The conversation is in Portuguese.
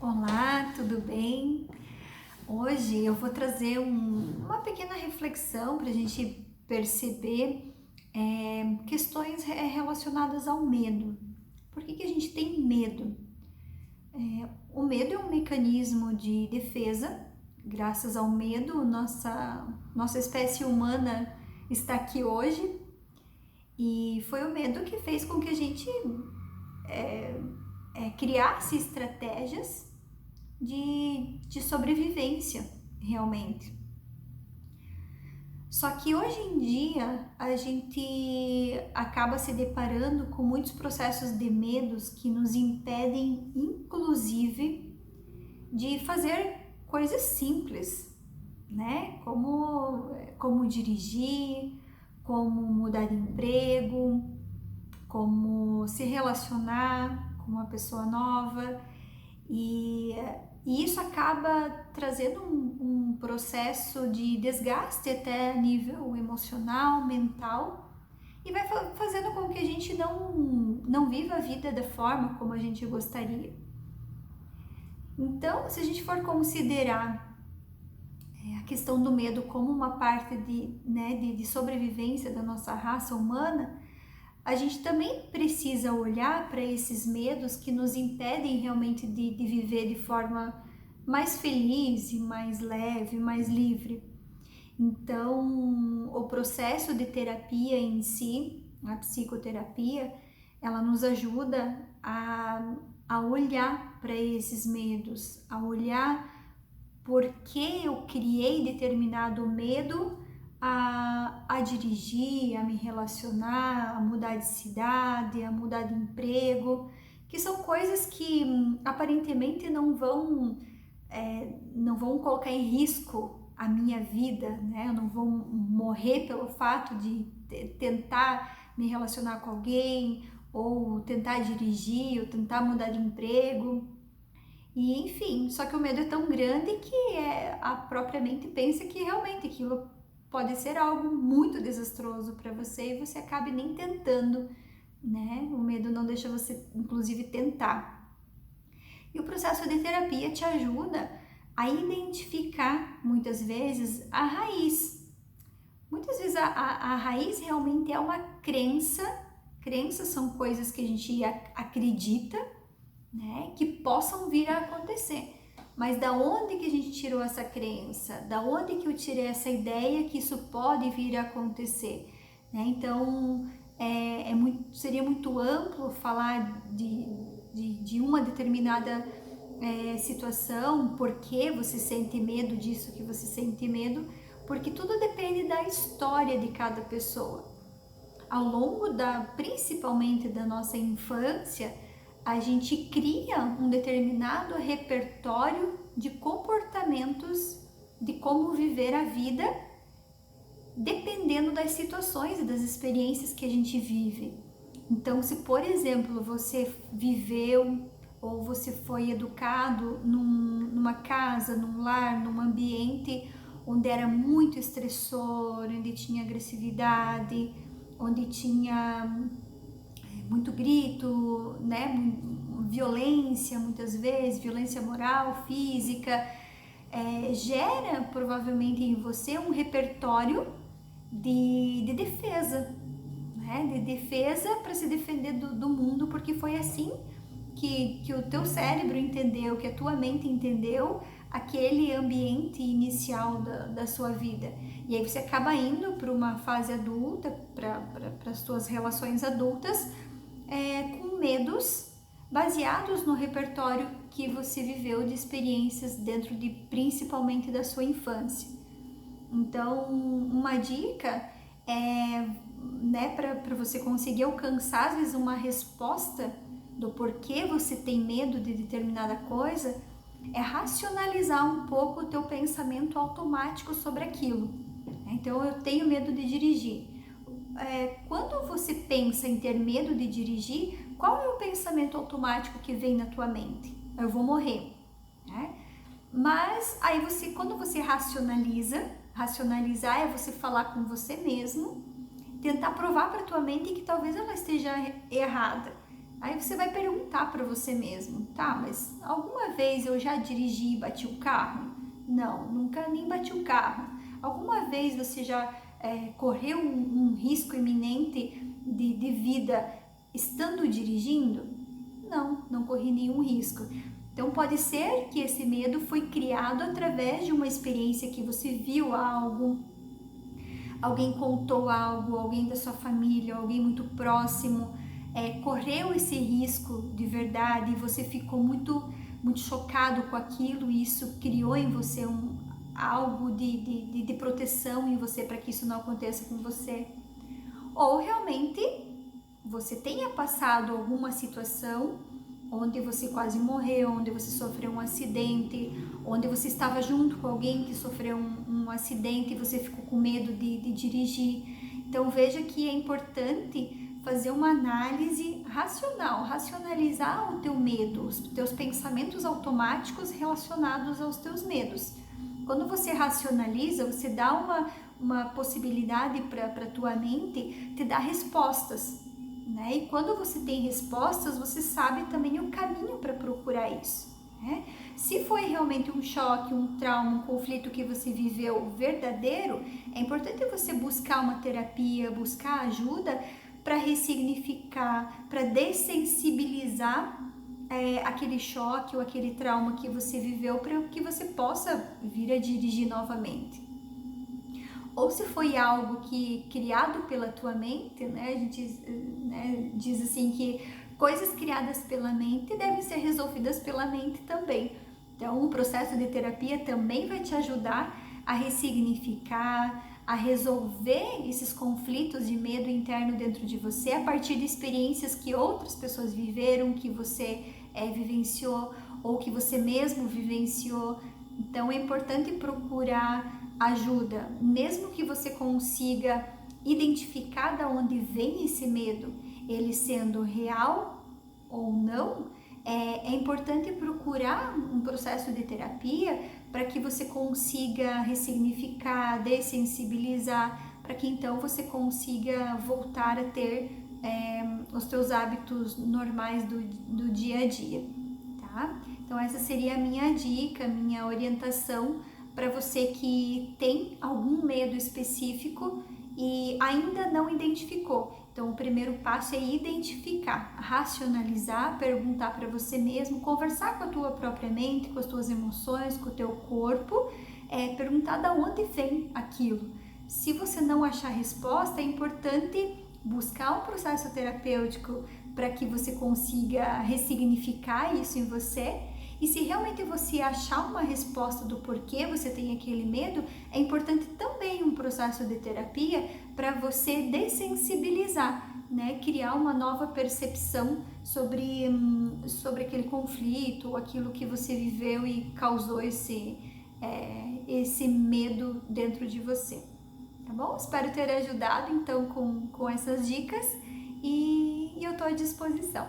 Olá, tudo bem? Hoje eu vou trazer uma pequena reflexão para a gente perceber questões relacionadas ao medo. Por que a gente tem medo? O medo é um mecanismo de defesa. Graças ao medo, nossa espécie humana está aqui hoje. E foi o medo que fez com que a gente criasse estratégias de sobrevivência, realmente. Só que hoje em dia a gente acaba se deparando com muitos processos de medos que nos impedem, inclusive, de fazer coisas simples, né? Como dirigir, como mudar de emprego, como se relacionar com uma pessoa nova. E isso acaba trazendo um processo de desgaste até a nível emocional, mental, e vai fazendo com que a gente não viva a vida da forma como a gente gostaria. Então, se a gente for considerar a questão do medo como uma parte de sobrevivência da nossa raça humana, a gente também precisa olhar para esses medos que nos impedem realmente de viver de forma mais feliz e mais leve, mais livre. Então, o processo de terapia em si, a psicoterapia, ela nos ajuda a olhar para esses medos, a olhar por que eu criei determinado medo a dirigir, a me relacionar, a mudar de cidade, a mudar de emprego, que são coisas que aparentemente não vão colocar em risco a minha vida, né? Eu não vou morrer pelo fato de tentar me relacionar com alguém, ou tentar dirigir, ou tentar mudar de emprego. E enfim, só que o medo é tão grande que a própria mente pensa que realmente aquilo pode ser algo muito desastroso para você e você acabe nem tentando, né? O medo não deixa você, inclusive, tentar. E o processo de terapia te ajuda a identificar, muitas vezes, a raiz. Muitas vezes a raiz realmente é uma crença. Crenças são coisas que a gente acredita, né, que possam vir a acontecer. Mas da onde que a gente tirou essa crença? Da onde que eu tirei essa ideia que isso pode vir a acontecer? Né? Então, seria muito amplo falar de uma determinada situação, por que você sente medo disso que você sente medo, porque tudo depende da história de cada pessoa. Ao longo principalmente da nossa infância, a gente cria um determinado repertório de comportamentos de como viver a vida, dependendo das situações e das experiências que a gente vive. Então, se por exemplo você viveu ou você foi educado numa casa, num lar, num ambiente onde era muito estressor, onde tinha agressividade, onde tinha muito grito, né? Violência, muitas vezes, violência moral, física, gera provavelmente em você um repertório de defesa, né? De defesa para se defender do mundo, porque foi assim que o teu cérebro entendeu, que a tua mente entendeu aquele ambiente inicial da sua vida. E aí você acaba indo para uma fase adulta, para as tuas relações adultas, com medos baseados no repertório que você viveu de experiências dentro principalmente da sua infância. Então, uma dica né, para você conseguir alcançar, às vezes, uma resposta do porquê você tem medo de determinada coisa, é racionalizar um pouco o teu pensamento automático sobre aquilo. Então, eu tenho medo de dirigir. Quando você pensa em ter medo de dirigir, qual é o pensamento automático que vem na tua mente? Eu vou morrer, né? Mas aí quando você racionalizar é você falar com você mesmo, tentar provar para tua mente que talvez ela esteja errada. Aí você vai perguntar para você mesmo, tá, mas alguma vez eu já dirigi e bati o carro? Não, nunca nem bati o carro. Alguma vez você já correu um risco iminente de vida estando dirigindo? Não, não corri nenhum risco. Então pode ser que esse medo foi criado através de uma experiência que você viu algo, alguém contou algo, alguém da sua família, alguém muito próximo, correu esse risco de verdade e você ficou muito chocado com aquilo e isso criou em você algo de proteção em você para que isso não aconteça com você. Ou realmente você tenha passado alguma situação onde você quase morreu, onde você sofreu um acidente, onde você estava junto com alguém que sofreu um acidente e você ficou com medo de dirigir. Então veja que é importante fazer uma análise racional, racionalizar o teu medo, os teus pensamentos automáticos relacionados aos teus medos. Quando você racionaliza, você dá uma possibilidade para a tua mente te dar respostas, né? E quando você tem respostas, você sabe também o caminho para procurar isso, né? Se foi realmente um choque, um trauma, um conflito que você viveu verdadeiro, é importante você buscar uma terapia, buscar ajuda para ressignificar, para dessensibilizar aquele choque ou aquele trauma que você viveu para que você possa vir a dirigir novamente. Ou se foi algo que criado pela tua mente, né? A gente diz assim que coisas criadas pela mente devem ser resolvidas pela mente também. Então, o processo de terapia também vai te ajudar a ressignificar, a resolver esses conflitos de medo interno dentro de você a partir de experiências que outras pessoas viveram, que você vivenciou ou que você mesmo vivenciou. Então, é importante procurar ajuda, mesmo que você consiga identificar de onde vem esse medo, ele sendo real ou não, é importante procurar um processo de terapia para que você consiga ressignificar, dessensibilizar, para que então você consiga voltar a ter os teus hábitos normais do dia a dia, tá? Então essa seria a minha dica, minha orientação para você que tem algum medo específico e ainda não identificou. Então, o primeiro passo é identificar, racionalizar, perguntar para você mesmo, conversar com a tua própria mente, com as tuas emoções, com o teu corpo, perguntar de onde vem aquilo. Se você não achar resposta, é importante buscar um processo terapêutico para que você consiga ressignificar isso em você. E se realmente você achar uma resposta do porquê você tem aquele medo, é importante também um processo de terapia para você dessensibilizar, né? Criar uma nova percepção sobre aquele conflito, aquilo que você viveu e causou esse medo dentro de você. Tá bom? Espero ter ajudado então com essas dicas e eu estou à disposição.